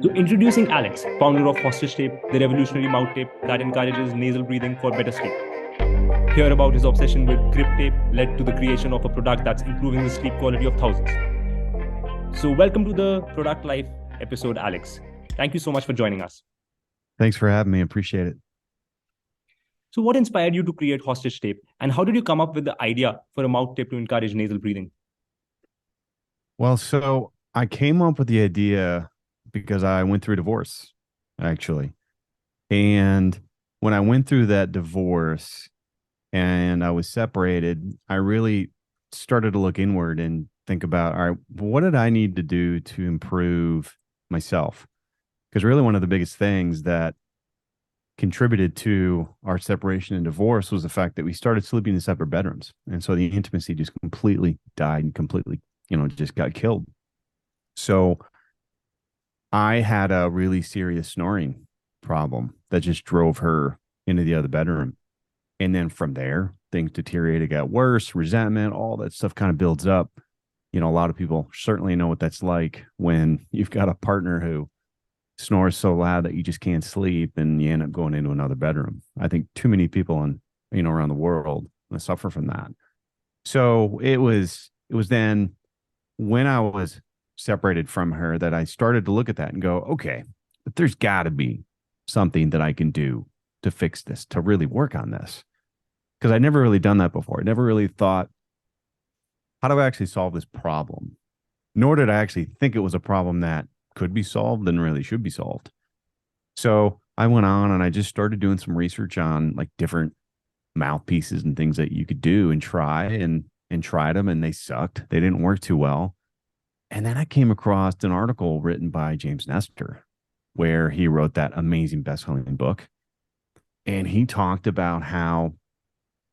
So, introducing Alex, founder of Hostage Tape, the revolutionary mouth tape that encourages nasal breathing for better sleep. Hear about his obsession with grip tape led to the creation of a product that's improving the sleep quality of thousands. So, welcome to the Product Life episode, Alex. Thank you so much for joining us. Thanks for having me. Appreciate it. So, what inspired you to create Hostage Tape, and how did you come up with the idea for a mouth tape to encourage nasal breathing? Well, so I came up with the idea because I went through a divorce, actually. And when I went through that divorce and I was separated, I really started to look inward and think about, all right, what did I need to do to improve myself? Because really, one of the biggest things that contributed to our separation and divorce was the fact that we started sleeping in separate bedrooms. And so the intimacy just completely died and completely, just got killed. So I had a really serious snoring problem that just drove her into the other bedroom. And then from there, things deteriorated, got worse, resentment, all that stuff kind of builds up. A lot of people certainly know what that's like when you've got a partner who snores so loud that you just can't sleep and you end up going into another bedroom. I think too many people around the world suffer from that. So it was then when I was separated from her that I started to look at that and go, okay, but there's got to be something that I can do to fix this, to really work on this. Because I'd never really done that before. I never really thought, how do I actually solve this problem? Nor did I actually think it was a problem that could be solved and really should be solved. So I went on and I just started doing some research on like different mouthpieces and things that you could do and try and tried them, and they sucked. They didn't work too well. And then I came across an article written by James Nestor where he wrote that amazing best-selling book. And he talked about how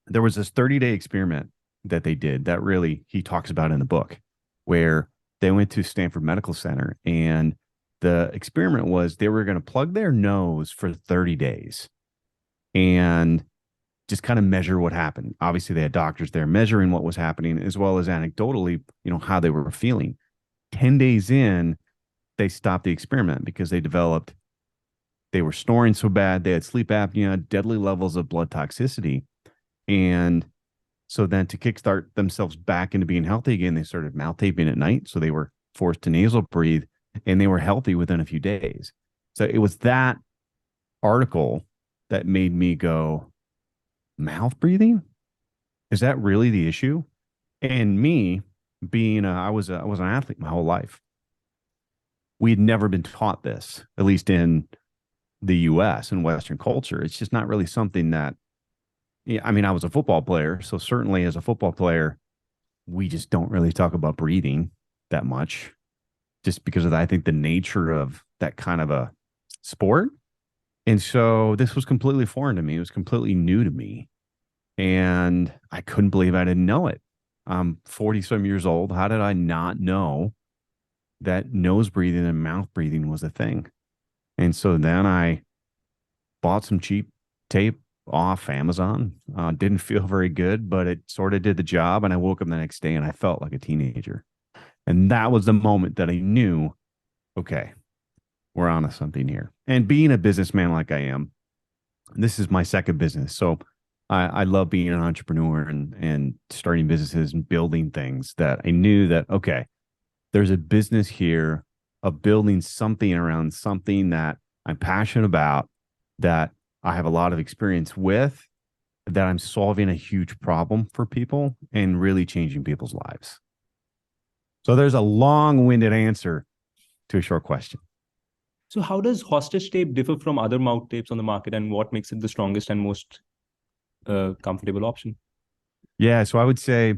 there was this 30-day experiment that they did that really he talks about in the book, where they went to Stanford Medical Center, and the experiment was they were going to plug their nose for 30 days and just kind of measure what happened. Obviously, they had doctors there measuring what was happening, as well as anecdotally, how they were feeling. 10 days in, they stopped the experiment because they were snoring so bad, they had sleep apnea, deadly levels of blood toxicity. And so then to kickstart themselves back into being healthy again, they started mouth taping at night. So they were forced to nasal breathe, and they were healthy within a few days. So it was that article that made me go, mouth breathing? Is that really the issue? And me being, I was an athlete my whole life. We had never been taught this, at least in the US and Western culture. It's just not really something that, yeah, I mean, I was a football player. So certainly as a football player, we just don't really talk about breathing that much just because of, I think, the nature of that kind of a sport. And so this was completely foreign to me. It was completely new to me. And I couldn't believe I didn't know it. I'm 40 some years old. How did I not know that nose breathing and mouth breathing was a thing? And so then I bought some cheap tape off Amazon. Didn't feel very good, but it sort of did the job. And I woke up the next day and I felt like a teenager. And that was the moment that I knew, okay, we're on to something here. And being a businessman like I am, this is my second business. So I love being an entrepreneur and starting businesses and building things that I knew that, okay, there's a business here of building something around something that I'm passionate about, that I have a lot of experience with, that I'm solving a huge problem for people and really changing people's lives. So there's a long-winded answer to a short question. So, how does Hostage Tape differ from other mouth tapes on the market, and what makes it the strongest and most comfortable option? Yeah, so I would say,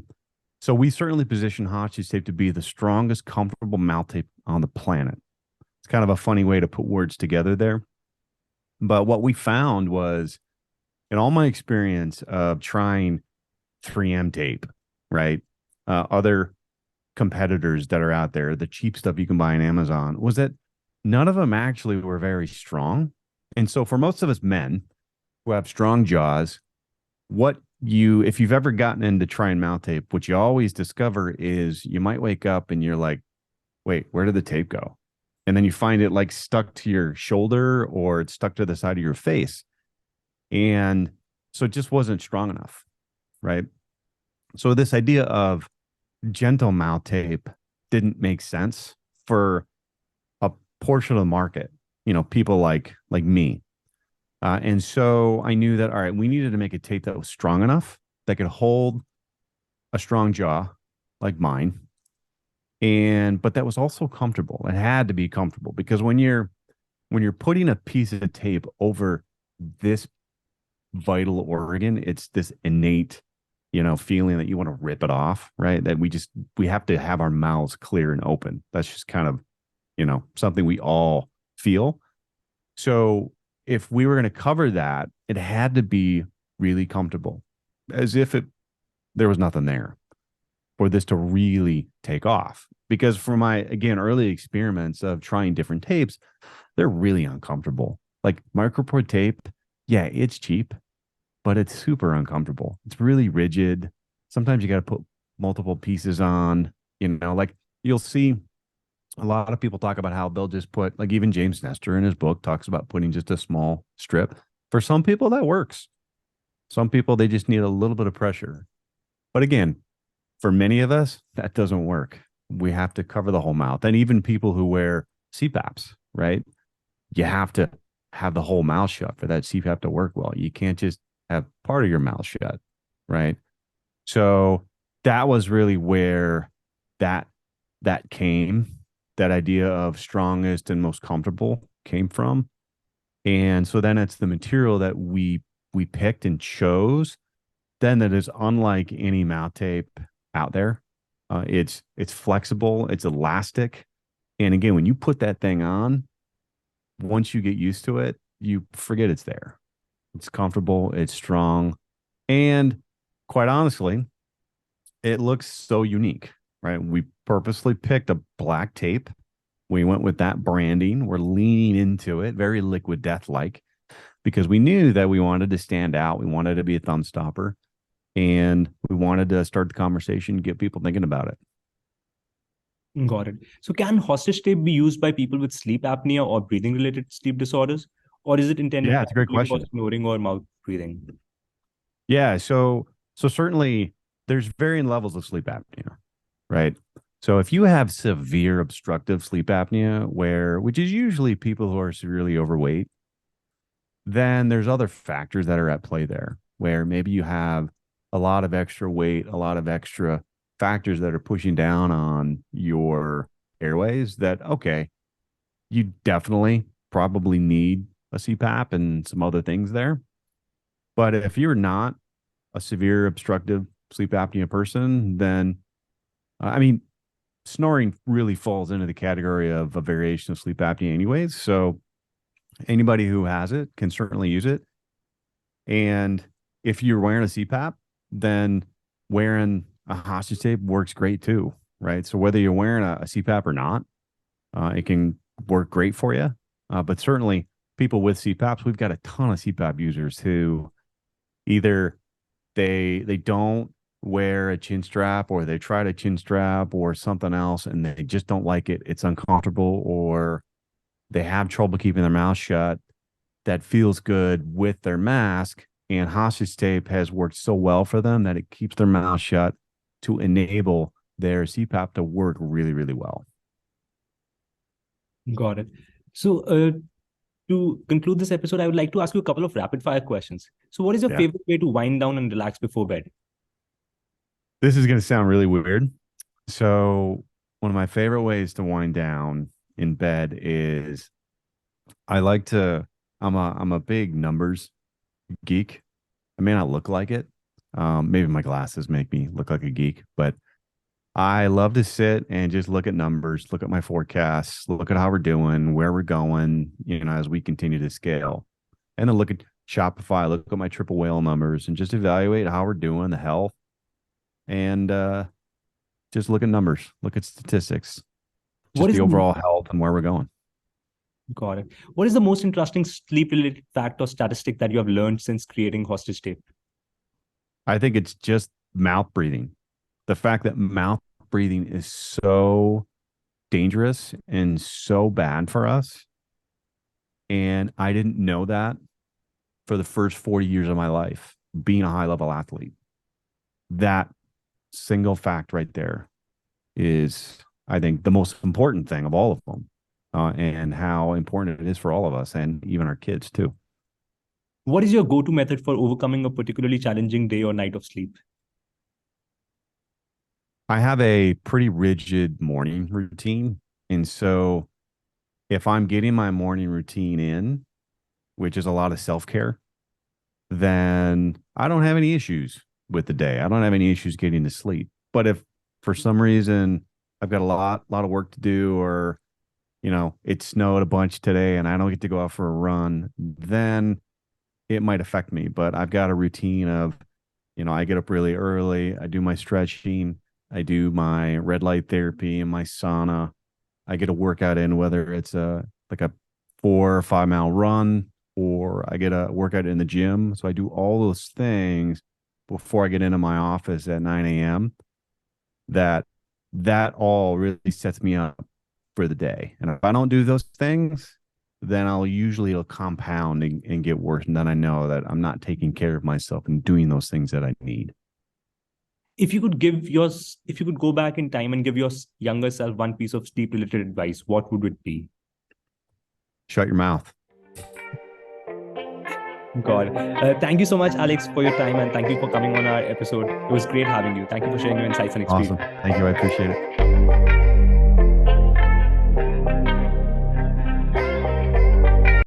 so we certainly position Hostage Tape to be the strongest, comfortable mouth tape on the planet. It's kind of a funny way to put words together there. But what we found was, in all my experience of trying 3M tape, right? Other competitors that are out there, the cheap stuff you can buy on Amazon, was that none of them actually were very strong. And so for most of us men who have strong jaws, if you've ever gotten into trying mouth tape, what you always discover is you might wake up and you're like, wait, where did the tape go? and then you find it like stuck to your shoulder or it's stuck to the side of your face. And so it just wasn't strong enough, right? So this idea of gentle mouth tape didn't make sense for a portion of the market, people like me. And so I knew that, all right, we needed to make a tape that was strong enough that could hold a strong jaw like mine. But that was also comfortable. It had to be comfortable because when you're putting a piece of tape over this vital organ, it's this innate, feeling that you want to rip it off, right? That we have to have our mouths clear and open. That's just kind of, something we all feel. So if we were going to cover that, it had to be really comfortable, as if there was nothing there for this to really take off. Because for my, again, early experiments of trying different tapes, they're really uncomfortable. Like micropore tape, yeah, it's cheap, but it's super uncomfortable. It's really rigid. Sometimes you got to put multiple pieces on, like you'll see a lot of people talk about how they'll just put, like even James Nestor in his book talks about putting just a small strip. For some people that works. Some people, they just need a little bit of pressure. But again, for many of us, that doesn't work. We have to cover the whole mouth. And even people who wear CPAPs, right? You have to have the whole mouth shut for that CPAP to work well. You can't just have part of your mouth shut, right? So that was really where that came, that idea of strongest and most comfortable came from. And so then it's the material that we picked and chose, then that is unlike any mouth tape out there. It's flexible, it's elastic. And again, when you put that thing on, once you get used to it, you forget it's there. It's comfortable, it's strong. And quite honestly, it looks so unique, right? We purposely picked a black tape. We went with that branding. We're leaning into it, very Liquid Death like, because we knew that we wanted to stand out. We wanted to be a thumb stopper. And we wanted to start the conversation, get people thinking about it. Got it. So can hostage tape be used by people with sleep apnea or breathing related sleep disorders? Or is it intended Yeah, it's a great for question. snoring or mouth breathing? Yeah, so certainly there's varying levels of sleep apnea, right? So if you have severe obstructive sleep apnea, which is usually people who are severely overweight, then there's other factors that are at play there, where maybe you have a lot of extra weight, a lot of extra factors that are pushing down on your airways that, okay, you definitely probably need a CPAP and some other things there. But if you're not a severe obstructive sleep apnea person, then, snoring really falls into the category of a variation of sleep apnea anyways. So anybody who has it can certainly use it. And if you're wearing a CPAP, then wearing a hostage tape works great too, right? So whether you're wearing a CPAP or not, it can work great for you. But certainly people with CPAPs, we've got a ton of CPAP users who either they don't wear a chin strap, or they tried a chin strap or something else and they just don't like it. It's uncomfortable, or they have trouble keeping their mouth shut. That feels good with their mask. And hostage tape has worked so well for them that it keeps their mouth shut to enable their CPAP to work really, really well. Got it. So to conclude this episode, I would like to ask you a couple of rapid fire questions. So what is your favorite way to wind down and relax before bed? This is going to sound really weird. So one of my favorite ways to wind down in bed is I'm a big numbers geek. I may not look like it. Maybe my glasses make me look like a geek, but I love to sit and just look at numbers, look at my forecasts, look at how we're doing, where we're going, as we continue to scale. And then look at Shopify, look at my triple whale numbers and just evaluate how we're doing, the health, and just look at numbers, look at statistics, just the overall health and where we're going. Got it. What is the most interesting sleep-related fact or statistic that you have learned since creating hostage tape? I think it's just mouth breathing. The fact that mouth breathing is so dangerous and so bad for us. And I didn't know that for the first 40 years of my life, being a high level athlete. That single fact right there is, I think, the most important thing of all of them, and how important it is for all of us and even our kids too. What is your go-to method for overcoming a particularly challenging day or night of sleep? I have a pretty rigid morning routine. And so if I'm getting my morning routine in, which is a lot of self care, then I don't have any issues with the day. I don't have any issues getting to sleep. But if for some reason I've got a lot of work to do, or, it snowed a bunch today and I don't get to go out for a run, then it might affect me. But I've got a routine of, I get up really early, I do my stretching, I do my red light therapy and my sauna. I get a workout in, whether it's like a 4 or 5 mile run, or I get a workout in the gym. So I do all those things before I get into my office at 9 a.m. That all really sets me up for the day. And if I don't do those things, then it'll compound and get worse. And then I know that I'm not taking care of myself and doing those things that I need. If you could go back in time and give your younger self one piece of sleep related advice, what would it be? Shut your mouth. God. Thank you so much, Alex, for your time, and thank you for coming on our episode. It was great having you. Thank you for sharing your insights and experience. Awesome. Thank you. I appreciate it.